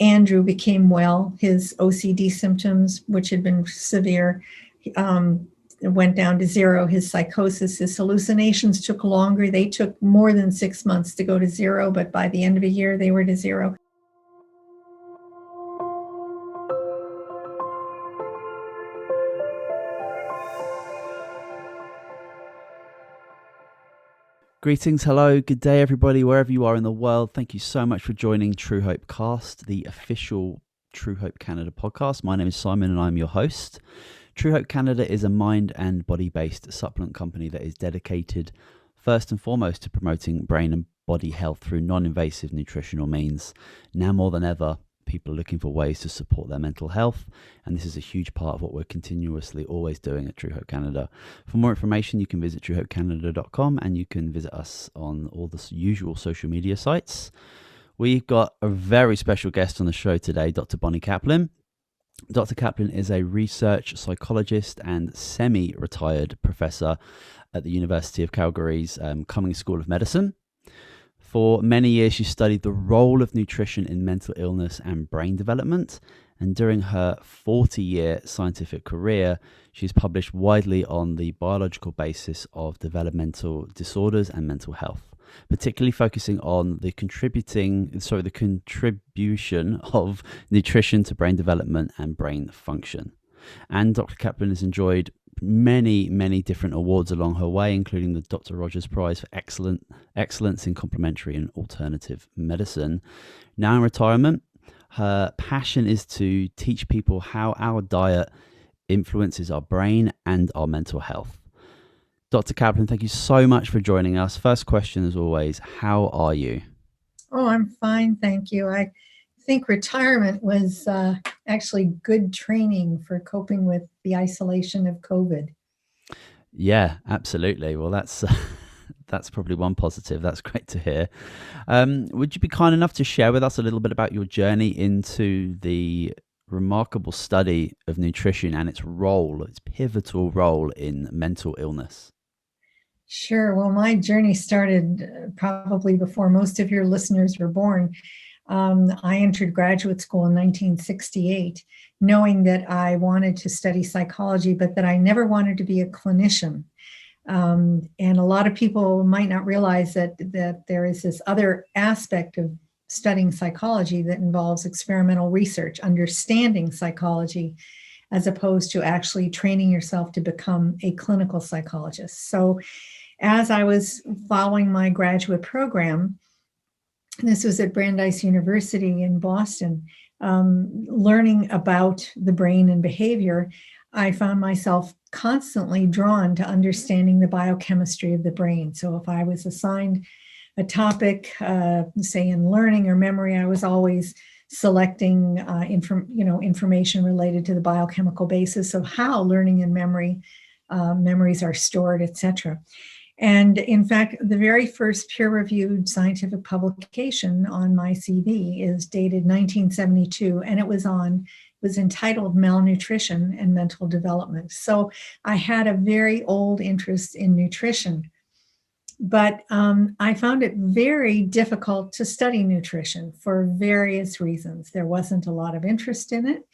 Andrew became well. His OCD symptoms, which had been severe, went down to zero. His psychosis, his hallucinations took longer. They took more than 6 months to go to zero, but by the end of a year, they were to zero. Greetings, hello, good day everybody, wherever you are in the world. Thank you so much for joining Truehope Cast, the official Truehope Canada podcast. My name is Simon and I'm your host. Truehope Canada is a mind and body-based supplement company that is dedicated first and foremost to promoting brain and body health through non-invasive nutritional means. Now more than ever, people are looking for ways to support their mental health, and this is a huge part of what we're continuously always doing at Truehope Canada. For more information, you can visit truehopecanada.com and you can visit us on all the usual social media sites. We've got a very special guest on the show today, Dr. Bonnie Kaplan. Dr. Kaplan is a research psychologist and semi-retired professor at the University of Calgary's Cumming School of Medicine. For many years, she studied the role of nutrition in mental illness and brain development. And during her 40-year scientific career, she's published widely on the biological basis of developmental disorders and mental health, particularly focusing on the contribution of nutrition to brain development and brain function. And Dr. Kaplan has enjoyed many different awards along her way, including the Dr. Rogers Prize for excellence in complementary and alternative medicine. Now in retirement, her passion is to teach people how our diet influences our brain and our mental health. Dr. Kaplan, thank you so much for joining us. First question, as always, how are you? Oh, I'm fine, thank you. I think retirement was actually good training for coping with the isolation of COVID. Yeah, absolutely. Well, that's probably one positive. That's great to hear. Would you be kind enough to share with us a little bit about your journey into the remarkable study of nutrition and its pivotal role in mental illness? Sure. Well, my journey started probably before most of your listeners were born. I entered graduate school in 1968, knowing that I wanted to study psychology, but that I never wanted to be a clinician. And a lot of people might not realize that there is this other aspect of studying psychology that involves experimental research, understanding psychology, as opposed to actually training yourself to become a clinical psychologist. So as I was following my graduate program, this was at Brandeis University in Boston, learning about the brain and behavior, I found myself constantly drawn to understanding the biochemistry of the brain. So if I was assigned a topic, say in learning or memory, I was always selecting information related to the biochemical basis of how learning and memories are stored, etc. And in fact, the very first peer-reviewed scientific publication on my CV is dated 1972, and it was entitled Malnutrition and Mental Development. So I had a very old interest in nutrition, but I found it very difficult to study nutrition for various reasons. There wasn't a lot of interest in it.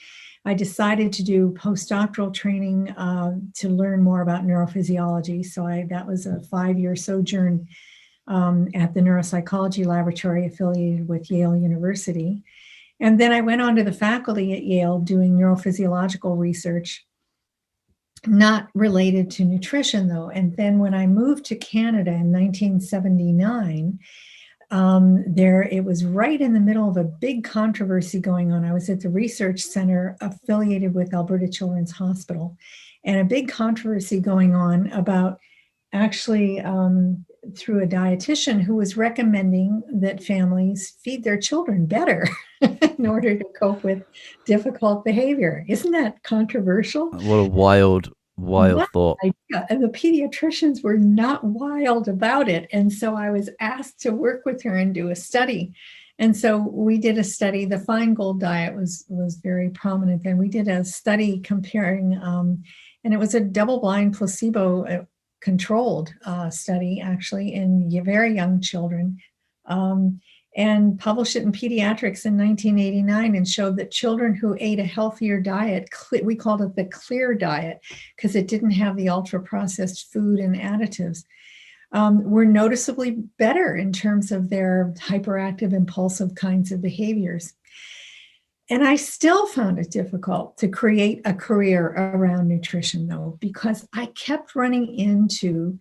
I decided to do postdoctoral training to learn more about neurophysiology. So that was a 5-year sojourn at the neuropsychology laboratory affiliated with Yale University. And then I went on to the faculty at Yale doing neurophysiological research, not related to nutrition though. And then when I moved to Canada in 1979, it was right in the middle of a big controversy going on. I was at the research center affiliated with Alberta Children's Hospital, and a big controversy going on about actually through a dietitian who was recommending that families feed their children better in order to cope with difficult behavior. Isn't that controversial? What a wild thought. Idea. And the pediatricians were not wild about it. And so I was asked to work with her and do a study. And so we did a study. The Feingold diet was very prominent. And we did a study comparing, and it was a double-blind placebo controlled study actually in very young children. and published it in Pediatrics in 1989 and showed that children who ate a healthier diet, we called it the clear diet because it didn't have the ultra-processed food and additives, were noticeably better in terms of their hyperactive, impulsive kinds of behaviors. And I still found it difficult to create a career around nutrition, though, because I kept running into,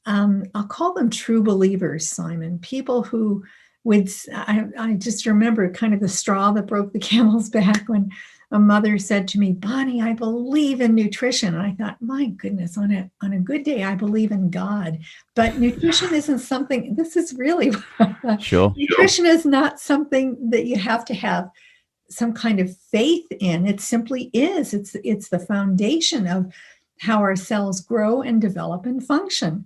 I'll call them true believers, Simon, people who would, I just remember kind of the straw that broke the camel's back when a mother said to me, Bonnie, I believe in nutrition. And I thought, my goodness, on a good day, I believe in God. But nutrition isn't something, this is really, Sure. Nutrition is not something that you have to have some kind of faith in. It simply is. It's the foundation of how our cells grow and develop and function.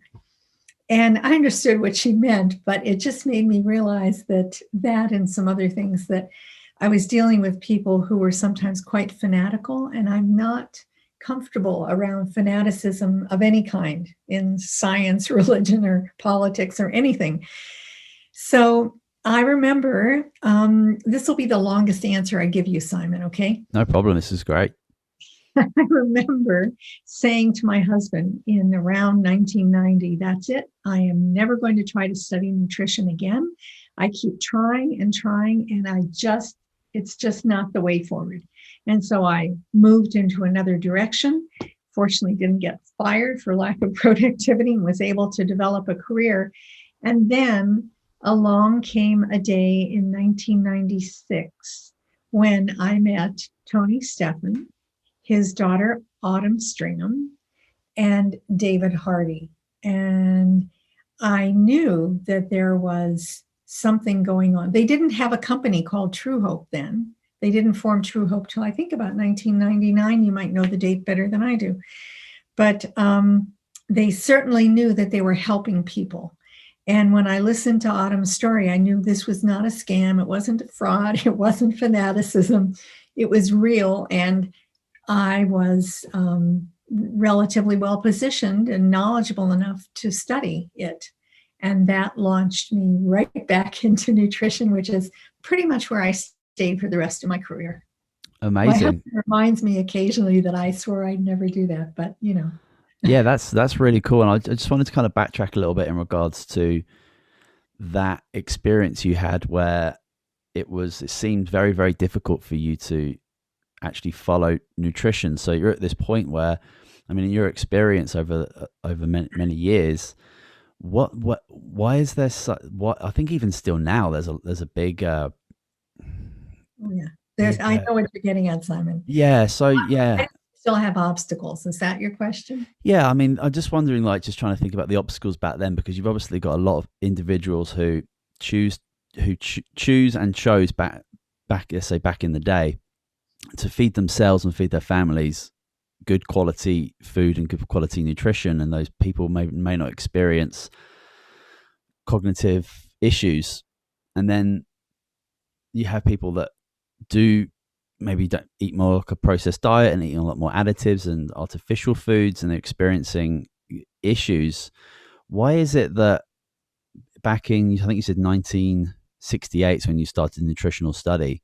And I understood what she meant, but it just made me realize that and some other things, that I was dealing with people who were sometimes quite fanatical, and I'm not comfortable around fanaticism of any kind in science, religion, or politics, or anything. So I remember, this will be the longest answer I give you, Simon, okay? No problem. This is great. I remember saying to my husband in around 1990, that's it. I am never going to try to study nutrition again. I keep trying and trying, and it's just not the way forward. And so I moved into another direction. Fortunately, didn't get fired for lack of productivity and was able to develop a career. And then along came a day in 1996 when I met Tony Steffen, his daughter Autumn Stringham, and David Hardy. And I knew that there was something going on. They didn't have a company called Truehope then. They didn't form Truehope till I think about 1999. You might know the date better than I do. But they certainly knew that they were helping people. And when I listened to Autumn's story, I knew this was not a scam. It wasn't a fraud. It wasn't fanaticism. It was real. And I was relatively well positioned and knowledgeable enough to study it. And that launched me right back into nutrition, which is pretty much where I stayed for the rest of my career. Amazing. My husband reminds me occasionally that I swore I'd never do that, but you know. Yeah, that's really cool. And I just wanted to kind of backtrack a little bit in regards to that experience you had where it seemed very, very difficult for you to actually follow nutrition. So you're at this point where, I mean, in your experience over many years, why is there what I think even still now there's a big oh yeah, I know what you're getting at, Simon. Yeah, so yeah, I still have obstacles. Is that your question? Yeah, I mean, I'm just wondering, like, just trying to think about the obstacles back then, because you've obviously got a lot of individuals who choose and chose back let's say back in the day, to feed themselves and feed their families good quality food and good quality nutrition, and those people may not experience cognitive issues. And then you have people that maybe don't eat more like a processed diet and eating a lot more additives and artificial foods, and they're experiencing issues. Why is it that back in, I think you said 1968 when you started nutritional study,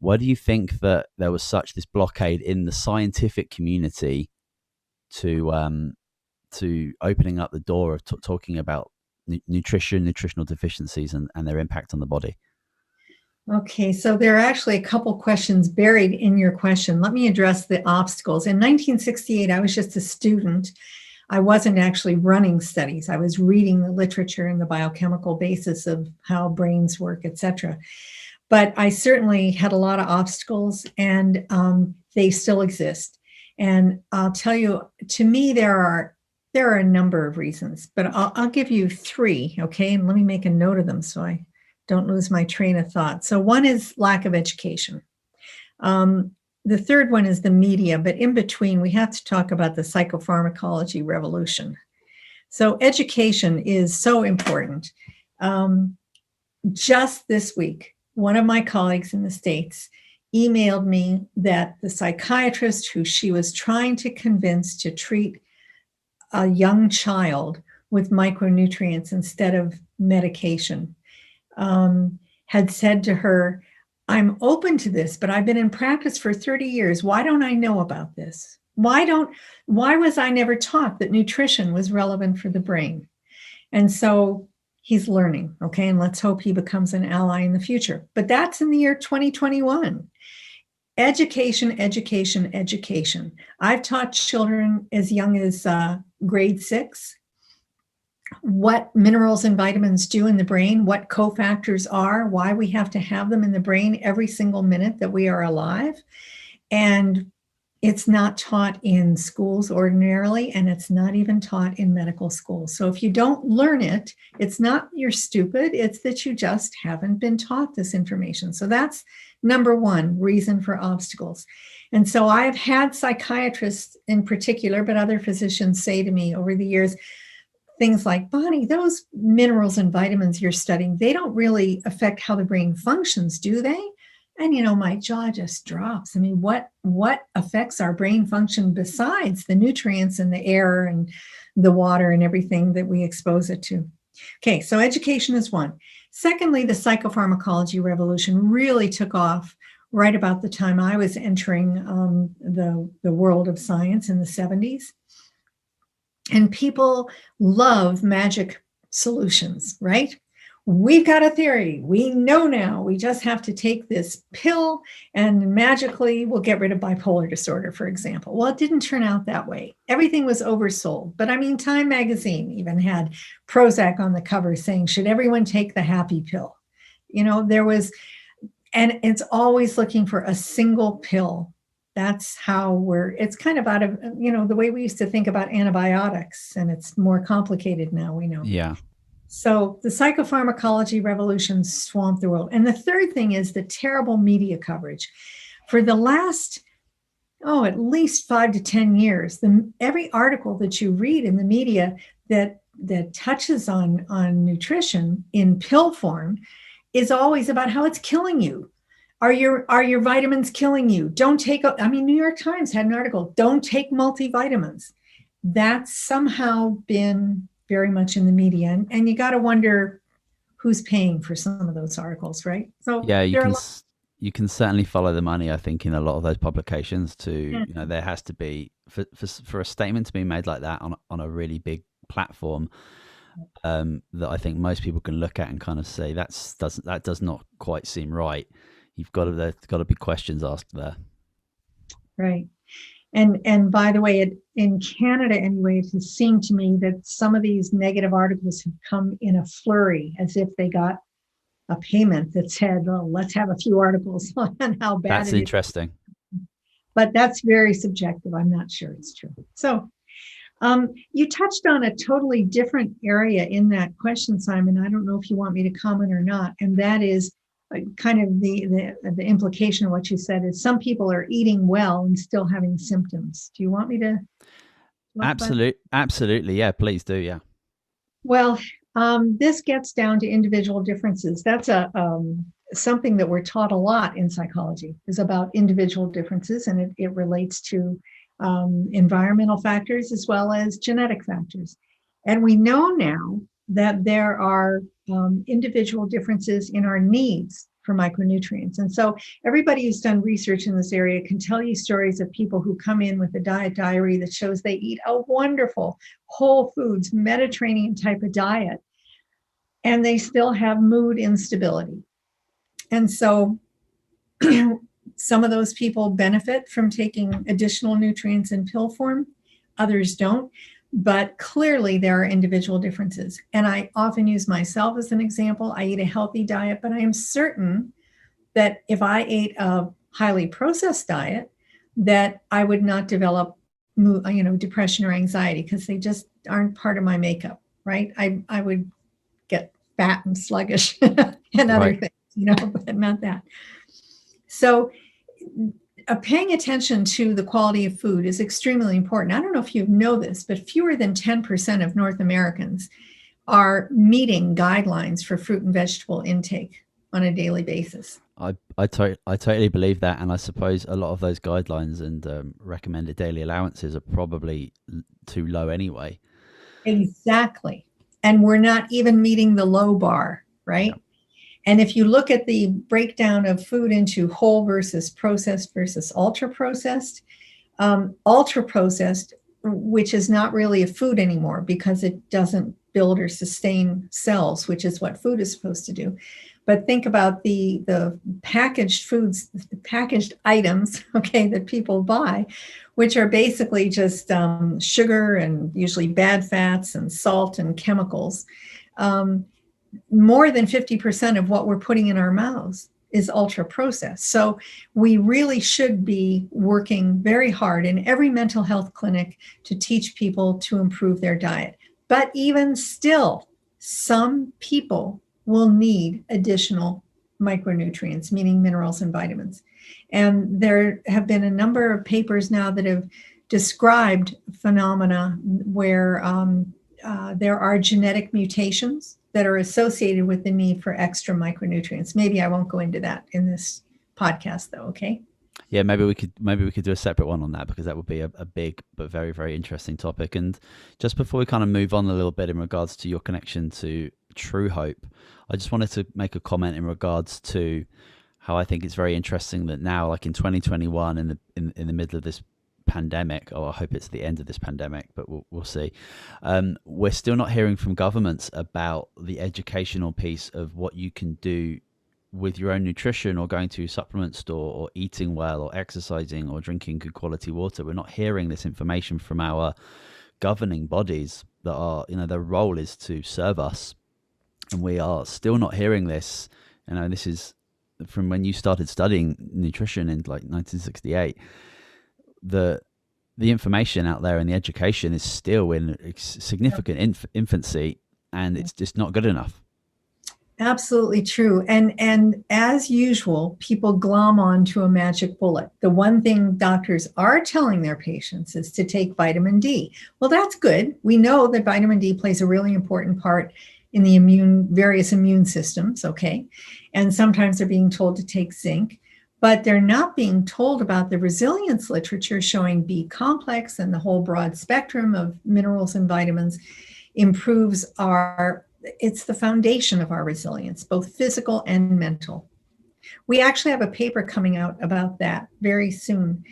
why do you think that there was this blockade in the scientific community to opening up the door of talking about nutritional deficiencies and their impact on the body? Okay, so there are actually a couple questions buried in your question. Let me address the obstacles. In 1968, I was just a student. I wasn't actually running studies. I was reading the literature and the biochemical basis of how brains work, etc. But I certainly had a lot of obstacles, and they still exist. And I'll tell you, to me, there are a number of reasons, but I'll give you three, okay? And let me make a note of them so I don't lose my train of thought. So one is lack of education. The third one is the media, but in between, we have to talk about the psychopharmacology revolution. So education is so important. Just this week, one of my colleagues in the States emailed me that the psychiatrist who she was trying to convince to treat a young child with micronutrients instead of medication had said to her, I'm open to this, but I've been in practice for 30 years. Why don't I know about this? Why was I never taught that nutrition was relevant for the brain? And so he's learning, okay? And let's hope he becomes an ally in the future. But that's in the year 2021. Education, education, education. I've taught children as young as grade 6 what minerals and vitamins do in the brain, what cofactors are, why we have to have them in the brain every single minute that we are alive. And it's not taught in schools ordinarily, and it's not even taught in medical schools. So if you don't learn it, it's not you're stupid, it's that you just haven't been taught this information. So that's number one reason for obstacles. And so I've had psychiatrists in particular, but other physicians say to me over the years, things like, Bonnie, those minerals and vitamins you're studying, they don't really affect how the brain functions, do they? And, my jaw just drops. I mean, what affects our brain function besides the nutrients and the air and the water and everything that we expose it to? Okay, so education is one. Secondly, the psychopharmacology revolution really took off right about the time I was entering the world of science in the 70s. And people love magic solutions, right? We've got a theory. We know now. We just have to take this pill and magically we'll get rid of bipolar disorder, for example. Well, it didn't turn out that way. Everything was oversold. But I mean, Time magazine even had Prozac on the cover saying, should everyone take the happy pill? There was, and it's always looking for a single pill. That's how it's kind of out of, the way we used to think about antibiotics, and it's more complicated now, we know. Yeah. So the psychopharmacology revolution swamped the world. And the third thing is the terrible media coverage. For the last, at least 5 to 10 years, every article that you read in the media that touches on nutrition in pill form is always about how it's killing you. Are your vitamins killing you? Don't take, New York Times had an article, don't take multivitamins. That's somehow been very much in the media. And you got to wonder who's paying for some of those articles, right? So yeah, you can certainly follow the money, I think, in a lot of those publications too. Yeah. There has to be, for a statement to be made like that on a really big platform, that I think most people can look at and kind of say that does not quite seem right. There's got to be questions asked there. Right. And by the way, in Canada anyway, it has seemed to me that some of these negative articles have come in a flurry, as if they got a payment that said, "Oh, let's have a few articles on how bad That's interesting. But that's very subjective. I'm not sure it's true. So you touched on a totally different area in that question, Simon. I don't know if you want me to comment or not, and that is kind of the implication of what you said is some people are eating well and still having symptoms. Do you want me to? Absolutely. Yeah, please do. Yeah. Well, this gets down to individual differences. That's something that we're taught a lot in psychology is about individual differences, and it relates to environmental factors as well as genetic factors. And we know now that there are individual differences in our needs for micronutrients. And so everybody who's done research in this area can tell you stories of people who come in with a diet diary that shows they eat a wonderful whole foods, Mediterranean type of diet, and they still have mood instability. And so some of those people benefit from taking additional nutrients in pill form, others don't. But clearly there are individual differences. And I often use myself as an example. I eat a healthy diet, but I am certain that if I ate a highly processed diet, that I would not develop, depression or anxiety because they just aren't part of my makeup, right? I would get fat and sluggish and other things, but not that. So paying attention to the quality of food is extremely important. I don't know if you know this, but fewer than 10% of North Americans are meeting guidelines for fruit and vegetable intake on a daily basis. I totally believe that. And I suppose a lot of those guidelines and recommended daily allowances are probably too low anyway. Exactly. And we're not even meeting the low bar, right? Yeah. And if you look at the breakdown of food into whole versus ultra processed, which is not really a food anymore because it doesn't build or sustain cells, which is what food is supposed to do. But think about the packaged foods, the packaged items, okay, that people buy, which are basically just sugar and usually bad fats and salt and chemicals. More than 50% of what we're putting in our mouths is ultra processed. So we really should be working very hard in every mental health clinic to teach people to improve their diet. But even still, some people will need additional micronutrients, meaning minerals and vitamins. And there have been a number of papers now that have described phenomena where there are genetic mutations that are associated with the need for extra micronutrients. Maybe I won't go into that in this podcast though, okay? Yeah, maybe we could do a separate one on that, because that would be a big but very, very interesting topic. And just before we kind of move on a little bit in regards to your connection to Truehope, I just wanted to make a comment in regards to how I think it's very interesting that now, like in 2021, in the middle of this pandemic, or I hope it's the end of this pandemic, but we'll see. We're still not hearing from governments about the educational piece of what you can do with your own nutrition, or going to a supplement store, or eating well, or exercising, or drinking good quality water. We're not hearing this information from our governing bodies that are, their role is to serve us. And we are still not hearing this. This is from when you started studying nutrition in like 1968. The information out there and the education is still in significant infancy, and it's just not good enough. Absolutely true. And as usual, people glom on to a magic bullet. The one thing doctors are telling their patients is to take vitamin D. Well, that's good. We know that vitamin D plays a really important part in the various immune systems, okay? And sometimes they're being told to take zinc, but they're not being told about the resilience literature showing B complex and the whole broad spectrum of minerals and vitamins improves it's the foundation of our resilience, both physical and mental. We actually have a paper coming out about that very soon,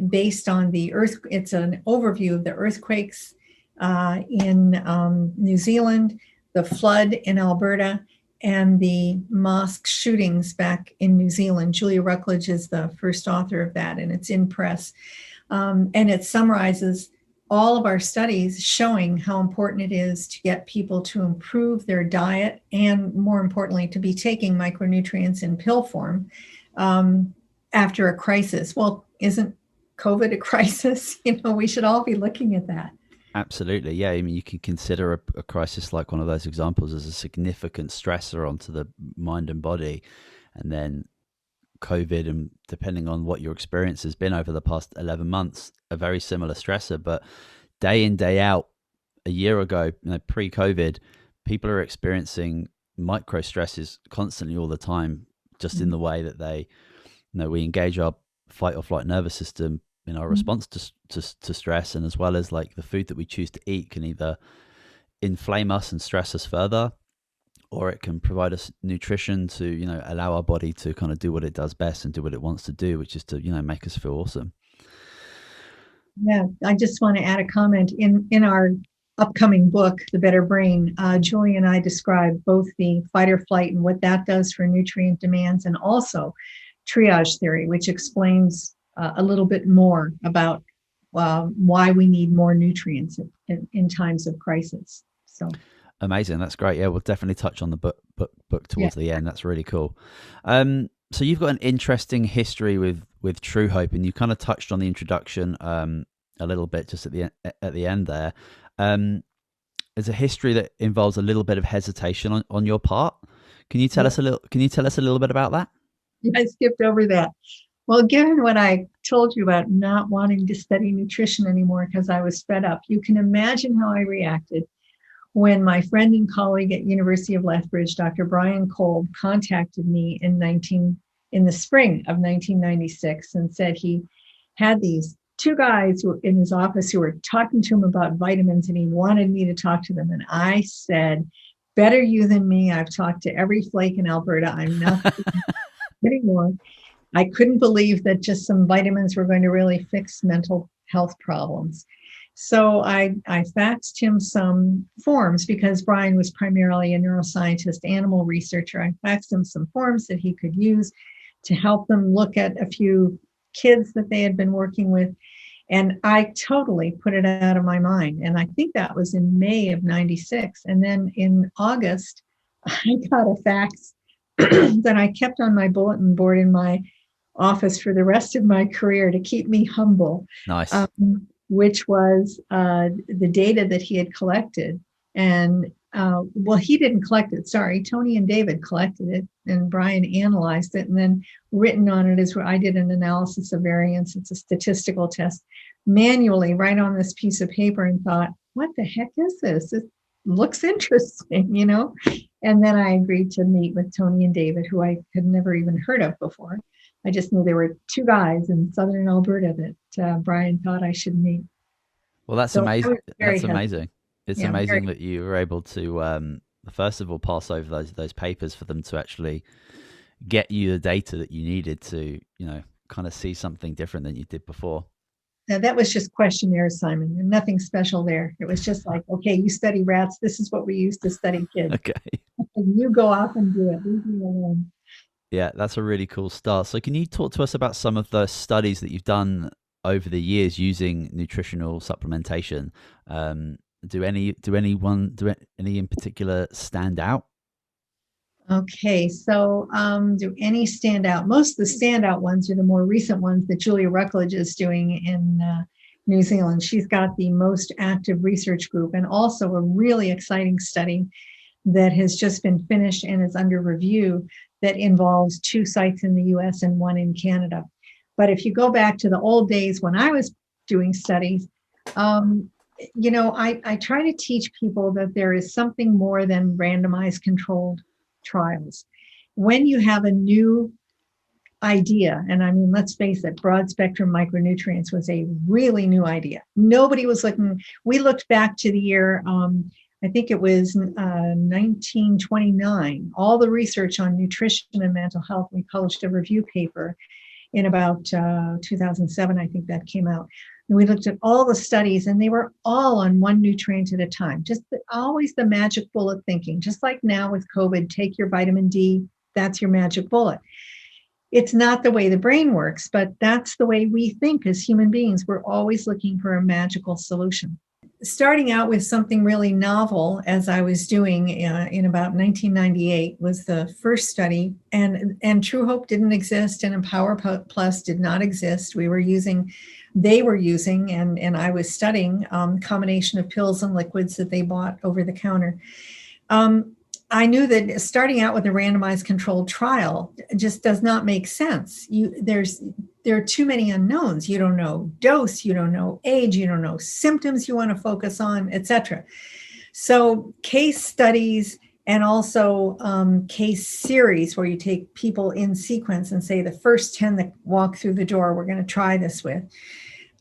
based on it's an overview of the earthquakes in New Zealand, the flood in Alberta, and the mosque shootings back in New Zealand. Julia Ruckledge is the first author of that, and it's in press. And it summarizes all of our studies showing how important it is to get people to improve their diet, and more importantly, to be taking micronutrients in pill form after a crisis. Well, isn't COVID a crisis? We should all be looking at that. Absolutely. Yeah. I mean, you can consider a crisis like one of those examples as a significant stressor onto the mind and body. And then COVID, and depending on what your experience has been over the past 11 months, a very similar stressor. But day in, day out, a year ago, pre-COVID, people are experiencing micro stresses constantly all the time, just in the way that we engage our fight or flight nervous system in our response to stress, and as well as like the food that we choose to eat can either inflame us and stress us further, or it can provide us nutrition to allow our body to kind of do what it does best and do what it wants to do, which is to make us feel awesome. Yeah, I just want to add a comment. In our upcoming book, The Better Brain, Julie and I describe both the fight or flight and what that does for nutrient demands, and also triage theory, which explains a little bit more about why we need more nutrients in times of crisis. So amazing. That's great. Yeah, we'll definitely touch on the book towards the end. That's really cool. So you've got an interesting history with Truehope, and you kind of touched on the introduction a little bit just at the end there. There's a history that involves a little bit of hesitation on your part. Can you tell us a little bit about that? I skipped over that. Well, given what I told you about not wanting to study nutrition anymore because I was fed up, you can imagine how I reacted when my friend and colleague at University of Lethbridge, Dr. Brian Kolb, contacted me in the spring of 1996 and said he had these two guys who were in his office who were talking to him about vitamins, and he wanted me to talk to them. And I said, better you than me. I've talked to every flake in Alberta. I'm not anymore. I couldn't believe that just some vitamins were going to really fix mental health problems. So I faxed him some forms because Brian was primarily a neuroscientist, animal researcher. I faxed him some forms that he could use to help them look at a few kids that they had been working with. And I totally put it out of my mind. And I think that was in May of 96. And then in August, I got a fax that I kept on my bulletin board in my office for the rest of my career to keep me humble. Nice. Which was the data that he had collected. And well, he didn't collect it. Sorry, Tony and David collected it, and Brian analyzed it, and then written on it is where I did an analysis of variance. It's a statistical test manually right on this piece of paper, and thought, what the heck is this? It looks interesting, you know? And then I agreed to meet with Tony and David, who I had never even heard of before. I just knew there were two guys in southern Alberta that Brian thought I should meet. Well, that's So amazing. That's happy. amazing. It's amazing that you were able to, first of all, pass over those papers for them to actually get you the data that you needed to, kind of see something different than you did before. Now, that was just questionnaires, Simon, and nothing special there. It was just like, okay, you study rats. This is what we use to study kids. Okay. And you go off and do it. Leave me alone. Yeah, that's a really cool start. So can you talk to us about some of the studies that you've done over the years using nutritional supplementation? Do any in particular stand out? Okay, so do any stand out? Most of the standout ones are the more recent ones that Julia Ruckledge is doing in New Zealand. She's got the most active research group, and also a really exciting study that has just been finished and is under review that involves 2 sites in the US and 1 in Canada. But if you go back to the old days when I was doing studies, I try to teach people that there is something more than randomized controlled trials. When you have a new idea, and I mean, let's face it, broad spectrum micronutrients was a really new idea. Nobody was looking. We looked back to the year, I think it was 1929, all the research on nutrition and mental health. We published a review paper in about 2007, I think that came out. And we looked at all the studies, and they were all on one nutrient at a time. Just always the magic bullet thinking, just like now with COVID, take your vitamin D, that's your magic bullet. It's not the way the brain works, but that's the way we think as human beings. We're always looking for a magical solution. Starting out with something really novel, as I was doing in about 1998, was the first study, and Truehope didn't exist, and Empower Plus did not exist. They were using, and I was studying combination of pills and liquids that they bought over the counter. I knew that starting out with a randomized controlled trial just does not make sense. There are too many unknowns. You don't know dose, you don't know age, you don't know symptoms you want to focus on, etc. So case studies and also case series where you take people in sequence and say the first 10 that walk through the door, we're going to try this with.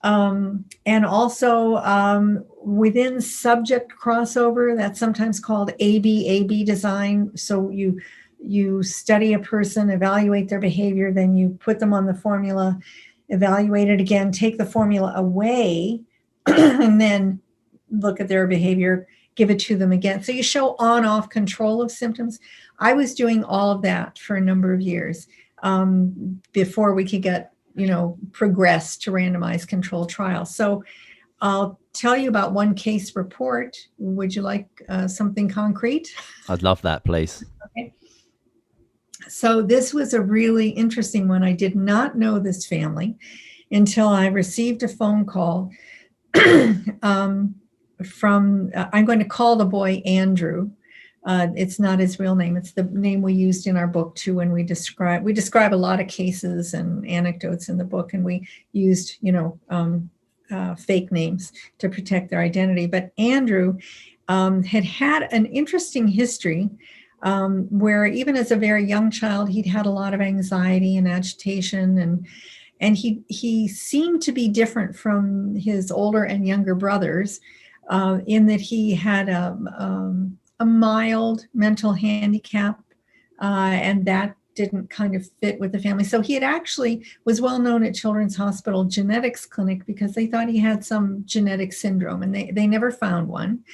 And also within subject crossover, that's sometimes called AB design. So you study a person, evaluate their behavior, then you put them on the formula, evaluate it again, take the formula away, and then look at their behavior, give it to them again. So you show on-off control of symptoms. I was doing all of that for a number of years before we could get progress to randomized controlled trials. So I'll tell you about one case report. Would you like something concrete? I'd love that, please. Okay. So this was a really interesting one. I did not know this family until I received a phone call from, I'm going to call the boy Andrew. It's not his real name. It's the name we used in our book too when we describe a lot of cases and anecdotes in the book, and we used fake names to protect their identity. But Andrew had an interesting history where even as a very young child, he'd had a lot of anxiety and agitation, and he seemed to be different from his older and younger brothers in that he had a mild mental handicap, and that didn't kind of fit with the family. So he had actually was well known at Children's Hospital Genetics Clinic because they thought he had some genetic syndrome, and they never found one.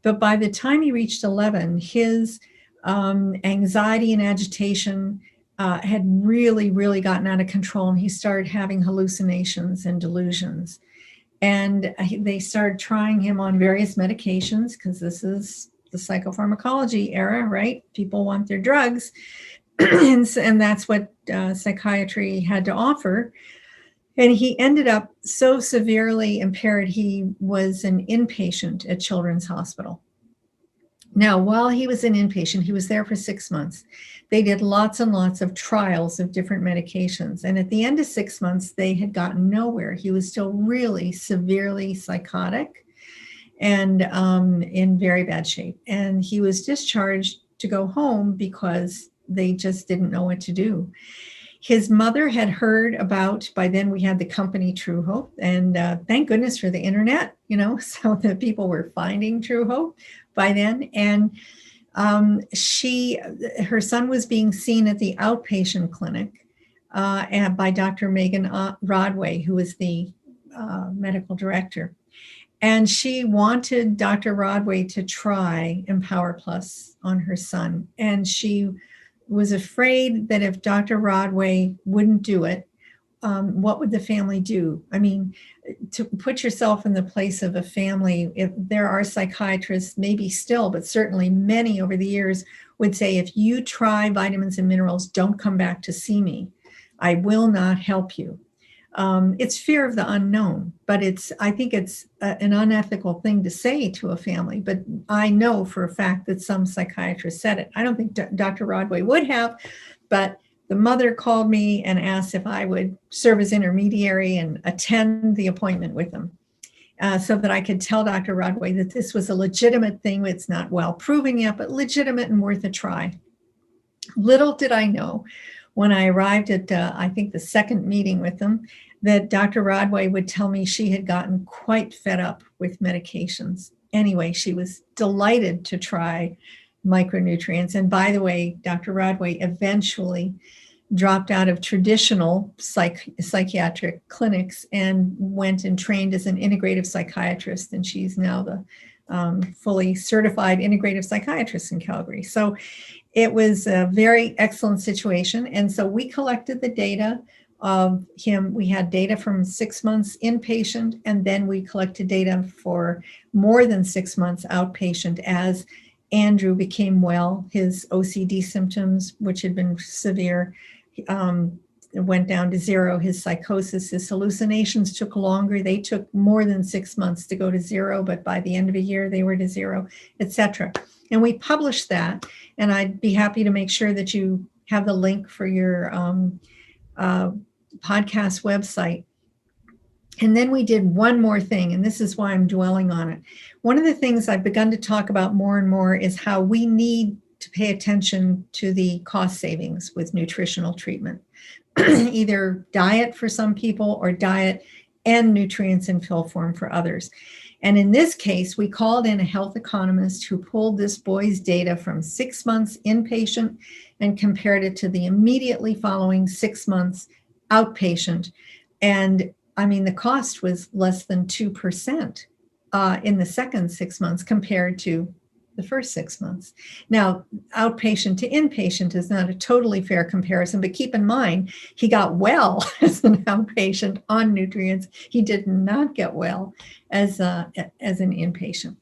But by the time he reached 11, his anxiety and agitation had really, really gotten out of control, and he started having hallucinations and delusions. And they started trying him on various medications because this is the psychopharmacology era, right? People want their drugs. And that's what psychiatry had to offer. And he ended up so severely impaired, he was an inpatient at Children's Hospital. Now, while he was an inpatient, he was there for 6 months. They did lots and lots of trials of different medications. And at the end of 6 months, they had gotten nowhere. He was still really severely psychotic and in very bad shape. And he was discharged to go home because they just didn't know what to do. His mother had heard about, by then we had the company Truehope, and thank goodness for the internet, so that people were finding Truehope by then. And her son was being seen at the outpatient clinic and by Dr. Megan Rodway, who was the medical director. And she wanted Dr. Rodway to try Empower Plus on her son. And she was afraid that if Dr. Rodway wouldn't do it, what would the family do? I mean, to put yourself in the place of a family, if there are psychiatrists, maybe still, but certainly many over the years would say, if you try vitamins and minerals, don't come back to see me. I will not help you. It's fear of the unknown, but I think it's an unethical thing to say to a family. But I know for a fact that some psychiatrists said it. I don't think Dr. Rodway would have, but the mother called me and asked if I would serve as intermediary and attend the appointment with them so that I could tell Dr. Rodway that this was a legitimate thing. It's not well proven yet, but legitimate and worth a try. Little did I know when I arrived at, I think, the second meeting with them, that Dr. Rodway would tell me she had gotten quite fed up with medications. Anyway, she was delighted to try micronutrients. And by the way, Dr. Rodway eventually dropped out of traditional psychiatric clinics and went and trained as an integrative psychiatrist. And she's now the fully certified integrative psychiatrist in Calgary. So it was a very excellent situation. And so we collected the data of him. We had data from 6 months inpatient, and then we collected data for more than 6 months outpatient as Andrew became well. His OCD symptoms, which had been severe, went down to zero. His psychosis, his hallucinations took longer. They took more than 6 months to go to zero, but by the end of a year, they were to zero, etc. And we published that, and I'd be happy to make sure that you have the link for your podcast website. And then we did one more thing, and this is why I'm dwelling on it. One of the things I've begun to talk about more and more is how we need to pay attention to the cost savings with nutritional treatment, either diet for some people or diet and nutrients in pill form for others. And in this case, we called in a health economist who pulled this boy's data from 6 months inpatient and compared it to the immediately following 6 months outpatient. And I mean, the cost was less than 2% in the second 6 months compared to the first 6 months. Now, outpatient to inpatient is not a totally fair comparison, but keep in mind, he got well as an outpatient on nutrients. He did not get well as an inpatient.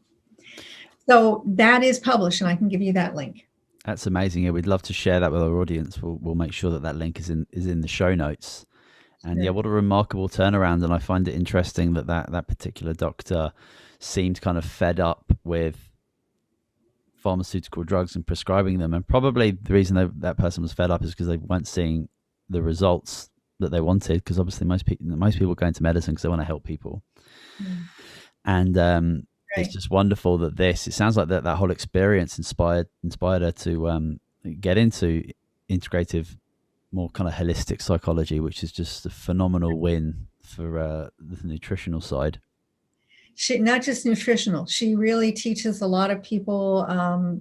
So that is published, and I can give you that link. That's amazing. Yeah, we'd love to share that with our audience. We'll make sure that link is in the show notes. And sure. Yeah, what a remarkable turnaround. And I find it interesting that particular doctor seemed kind of fed up with pharmaceutical drugs and prescribing them. And probably the reason that person was fed up is because they weren't seeing the results that they wanted. Because obviously most people go into medicine because they want to help people. Mm. And right. It's just wonderful that it sounds like that whole experience inspired her to get into integrative, more kind of holistic psychology, which is just a phenomenal win for the nutritional side. She not just nutritional. She really teaches a lot of people,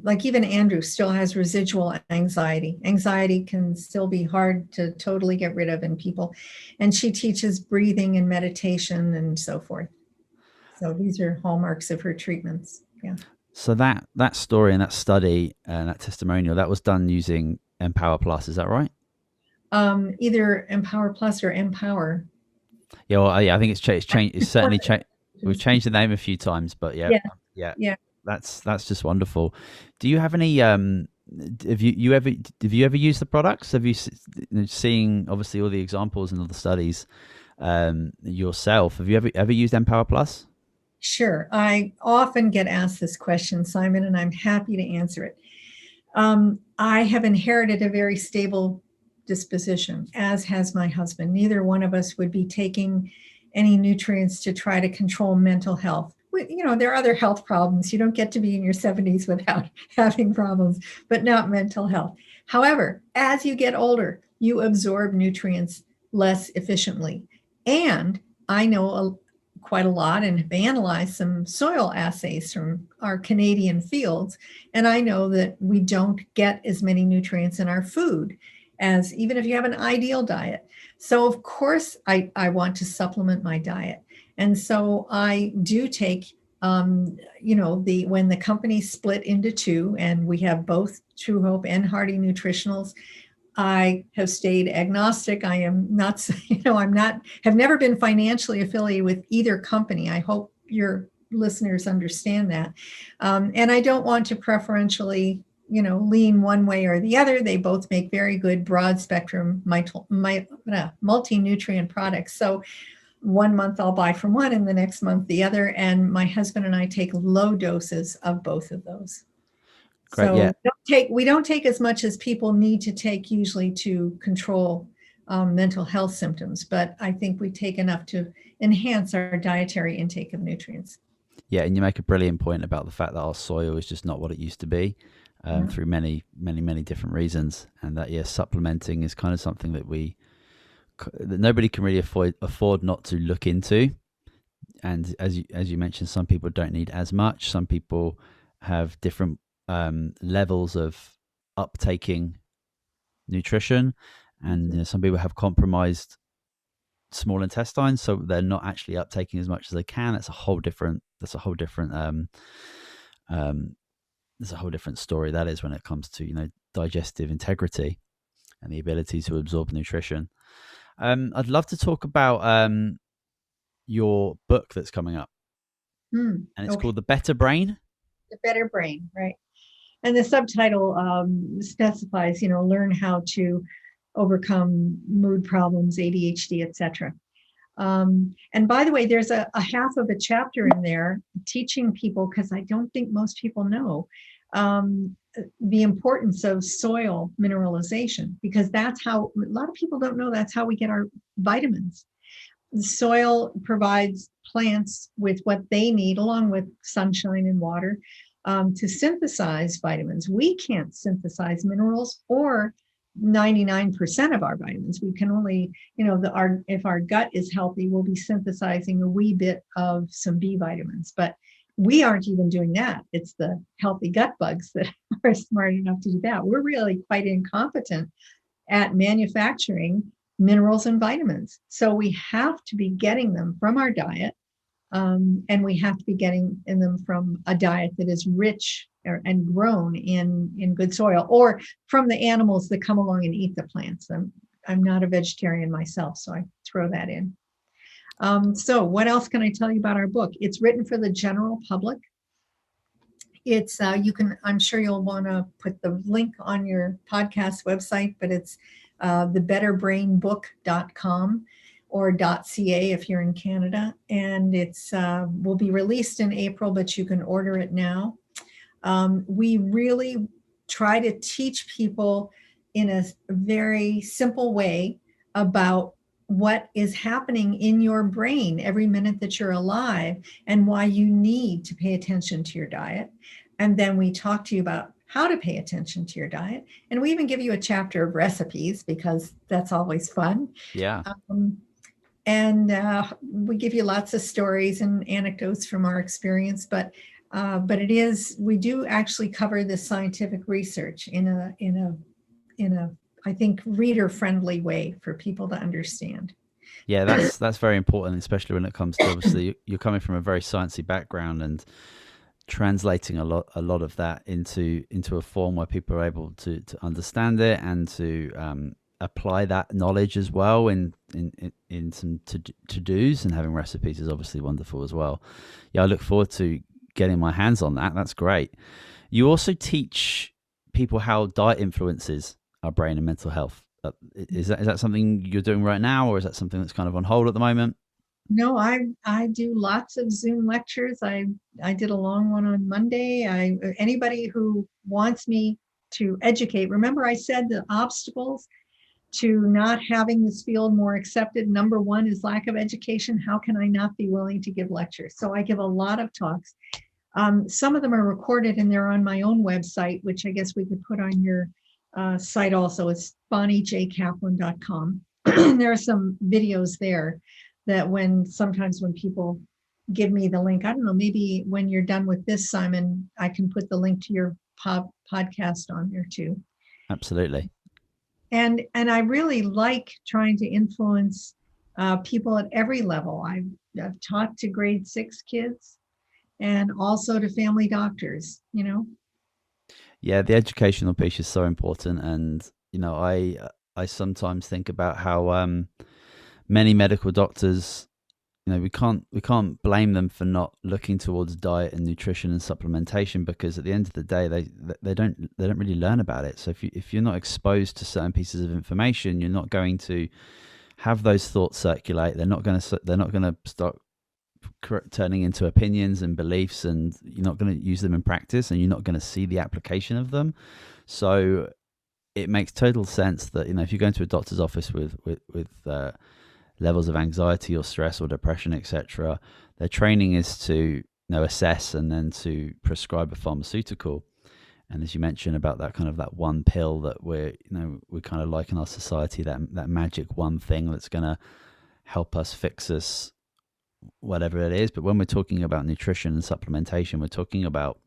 like even Andrew still has residual anxiety. Anxiety can still be hard to totally get rid of in people. And she teaches breathing and meditation and so forth. So these are hallmarks of her treatments. Yeah. So that story and that study and that testimonial, that was done using Empower Plus, is that right? Either Empower Plus or Empower. Yeah, well, yeah, I think it's changed. It's certainly changed. We've changed the name a few times, but yeah, Yeah. yeah, Yeah. that's just wonderful. Do you have any? Have you ever used the products? Have you seen obviously all the examples and all the studies yourself? Have you ever used Empower Plus? Sure. I often get asked this question, Simon, and I'm happy to answer it. I have inherited a very stable disposition, as has my husband. Neither one of us would be taking any nutrients to try to control mental health. There are other health problems. You don't get to be in your 70s without having problems, but not mental health. However, as you get older, you absorb nutrients less efficiently. And I know quite a lot and have analyzed some soil assays from our Canadian fields. And I know that we don't get as many nutrients in our food as even if you have an ideal diet. So of course I want to supplement my diet. And so I do take, when the company split into two and we have both Truehope and Hardy Nutritionals, I have stayed agnostic. I am not, have never been financially affiliated with either company. I hope your listeners understand that. And I don't want to preferentially, lean one way or the other. They both make very good broad spectrum multi-nutrient products. So one month I'll buy from one and the next month the other. And my husband and I take low doses of both of those. Great. So Yeah. we don't take as much as people need to take usually to control mental health symptoms, but I think we take enough to enhance our dietary intake of nutrients. Yeah, and you make a brilliant point about the fact that our soil is just not what it used to be, through many, many, many different reasons, and that supplementing is kind of something that that nobody can really afford not to look into. And as you mentioned, some people don't need as much. Some people have different levels of uptaking nutrition, and some people have compromised small intestines, so they're not actually uptaking as much as they can. That's a whole different story. That is when it comes to digestive integrity and the ability to absorb nutrition. I'd love to talk about your book that's coming up, and it's called The Better Brain. The Better Brain, right? And the subtitle specifies, learn how to overcome mood problems, ADHD, etc. And by the way, there's a half of a chapter in there teaching people, because I don't think most people know, the importance of soil mineralization, because that's how a lot of people don't know that's how we get our vitamins. The soil provides plants with what they need, along with sunshine and water, to synthesize vitamins. We can't synthesize minerals or 99% of our vitamins. We can only, if our gut is healthy, we'll be synthesizing a wee bit of some B vitamins, but we aren't even doing that. It's the healthy gut bugs that are smart enough to do that. We're really quite incompetent at manufacturing minerals and vitamins. So we have to be getting them from our diet. And we have to be getting in them from a diet that is rich and grown in good soil, or from the animals that come along and eat the plants. I'm not a vegetarian myself, so I throw that in. So what else can I tell you about our book? It's written for the general public. It's I'm sure you'll want to put the link on your podcast website, but it's thebetterbrainbook.com. or .ca if you're in Canada. And it's will be released in April, but you can order it now. We really try to teach people in a very simple way about what is happening in your brain every minute that you're alive and why you need to pay attention to your diet. And then we talk to you about how to pay attention to your diet. And we even give you a chapter of recipes, because that's always fun. Yeah. And we give you lots of stories and anecdotes from our experience, but we do actually cover the scientific research in a I think reader friendly way for people to understand. Yeah, that's very important, especially when it comes to, obviously you're coming from a very sciencey background, and translating a lot of that into a form where people are able to understand it and to apply that knowledge as well in some to-dos, and having recipes is obviously wonderful as well. Yeah, I look forward to getting my hands on that. That's great. You also teach people how diet influences our brain and mental health. Is that something you're doing right now, or is that something that's kind of on hold at the moment? No, I do lots of Zoom lectures. I did a long one on Monday. Anybody who wants me to educate, remember I said the obstacles to not having this field more accepted. Number one is lack of education. How can I not be willing to give lectures? So I give a lot of talks. Some of them are recorded and they're on my own website, which I guess we could put on your site also. It's bonniejkaplan.com. There are some videos there that sometimes when people give me the link, I don't know, maybe when you're done with this, Simon, I can put the link to your podcast on there too. Absolutely. And I really like trying to influence people at every level. I've taught to grade 6 kids and also to family doctors, Yeah, the educational piece is so important, and I sometimes think about how many medical doctors, we can't blame them for not looking towards diet and nutrition and supplementation, because at the end of the day they don't really learn about it. So if you're not exposed to certain pieces of information, you're not going to have those thoughts circulate. They're not going to start turning into opinions and beliefs, and you're not going to use them in practice, and you're not going to see the application of them. So it makes total sense that if you go into a doctor's office with levels of anxiety or stress or depression, etc., their training is to assess and then to prescribe a pharmaceutical. And as you mentioned about that kind of that one pill that we kind of like in our society, that magic one thing that's going to help us fix us, whatever it is. But when we're talking about nutrition and supplementation, we're talking about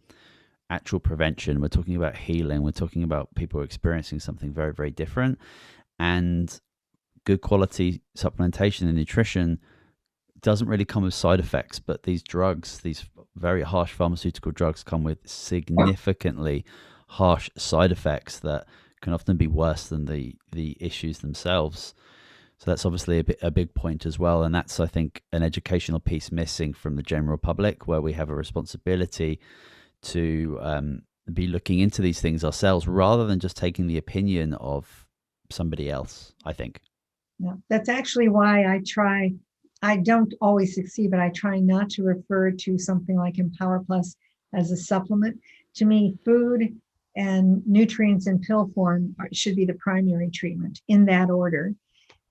actual prevention. We're talking about healing. We're talking about people experiencing something very, very different. And good quality supplementation and nutrition doesn't really come with side effects, but these drugs, these very harsh pharmaceutical drugs, come with significantly harsh side effects that can often be worse than the issues themselves. So that's obviously a big point as well, and that's, I think, an educational piece missing from the general public, where we have a responsibility to be looking into these things ourselves rather than just taking the opinion of somebody else, I think. Yeah, that's actually why I don't always succeed, but I try not to refer to something like Empower Plus as a supplement. To me, food and nutrients in pill form should be the primary treatment in that order.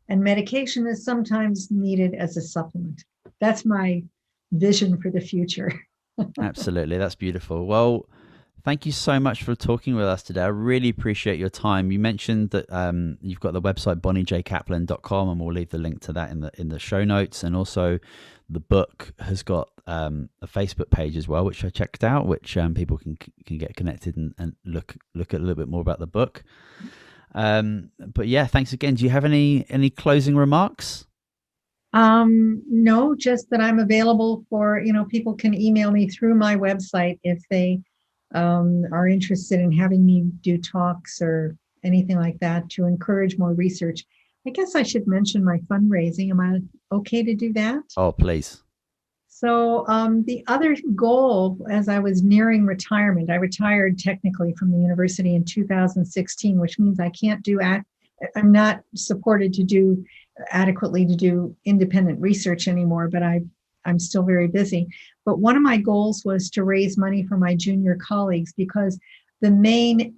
And medication is sometimes needed as a supplement. That's my vision for the future. Absolutely. That's beautiful. Well, thank you so much for talking with us today. I really appreciate your time. You mentioned that you've got the website bonniejkaplan.com, and we'll leave the link to that in the show notes. And also the book has got a Facebook page as well, which I checked out, which people can get connected and look at a little bit more about the book. But yeah, thanks again. Do you have any closing remarks? No, just that I'm available for, people can email me through my website if they are interested in having me do talks or anything like that to encourage more research. I guess I should mention my fundraising. Am I okay to do that? Oh, please. So the other goal, as I was nearing retirement, I retired technically from the university in 2016, which means I can't I'm not supported to do adequately to do independent research anymore, but I'm still very busy. But one of my goals was to raise money for my junior colleagues, because the main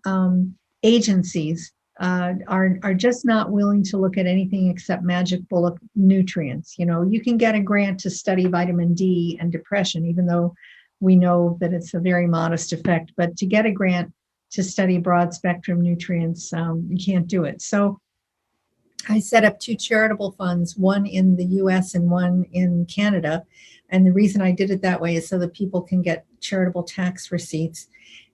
agencies are just not willing to look at anything except magic bullet nutrients. You can get a grant to study vitamin D and depression, even though we know that it's a very modest effect. But to get a grant to study broad spectrum nutrients, you can't do it. So I set up 2 charitable funds, one in the US and one in Canada. And the reason I did it that way is so that people can get charitable tax receipts.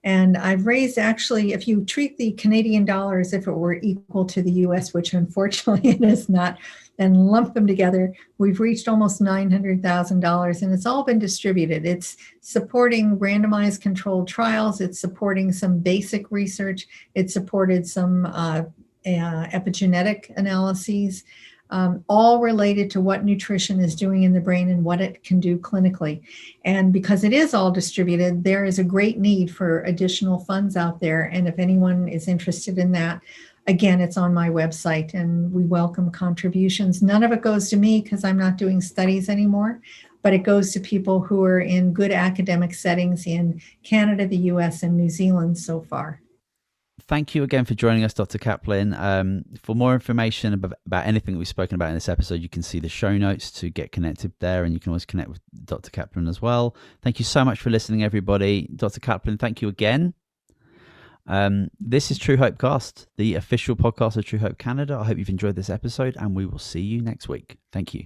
And I've raised, actually, if you treat the Canadian dollar as if it were equal to the US, which unfortunately it is not, and lump them together, we've reached almost $900,000, and it's all been distributed. It's supporting randomized controlled trials. It's supporting some basic research. It supported some epigenetic analyses, all related to what nutrition is doing in the brain and what it can do clinically. And because it is all distributed, there is a great need for additional funds out there. And if anyone is interested in that, again, it's on my website, and we welcome contributions. None of it goes to me because I'm not doing studies anymore, but it goes to people who are in good academic settings in Canada, the US, and New Zealand so far. Thank you again for joining us, Dr. Kaplan. For more information about anything that we've spoken about in this episode, you can see the show notes to get connected there, and you can always connect with Dr. Kaplan as well. Thank you so much for listening, everybody. Dr. Kaplan, thank you again. This is Truehope Cast, the official podcast of Truehope Canada. I hope you've enjoyed this episode, and we will see you next week. Thank you.